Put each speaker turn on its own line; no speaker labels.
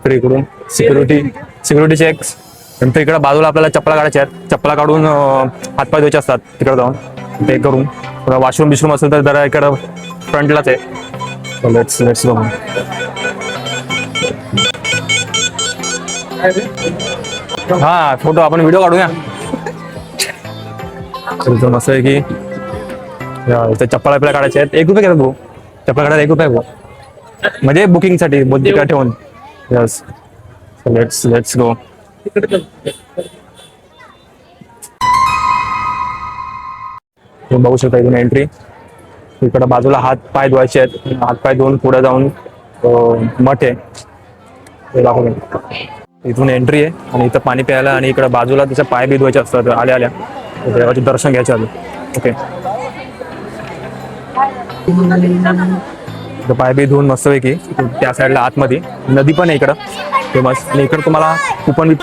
तर इकडून security checks. नंतर इकडे बाजूला आपल्याला चप्पला काढायच्या आहेत. चप्पला काढून हातपाय धुवायचे असतात तिकडे जाऊन. ते करून वॉशरूम बिशरूम असेल तर जरा इकडं फ्रंटलाच आहे. Let's go. हा फोटो आपण व्हिडिओ काढूया. मस्त आहे की इथे चप्पल आपल्याला काढायचे आहेत. 1 रुपये घेतात भाऊ. चप्पल काढायला 1 रुपये भाऊ. म्हणजे बुकिंग साठी तिकडे ठेवून. Yes let's go. बघू शकता इथून एंट्री. इकडे बाजूला हात पाय धुवायचे आहेत. हात पाय धुवून पुढे जाऊन मठ आहे. इथून एंट्री आहे आणि इथं पाणी प्यायला आणि इकडे बाजूला तिचे पाय बी धुवायचे असतात आल्या देवाचे दर्शन घ्यायचे आले. ओके पाय बी धुवून मस्तपैकी त्या साईडला आतमध्ये नदी पण आहे इकडं फेमस. आणि इकडे तुम्हाला कुपन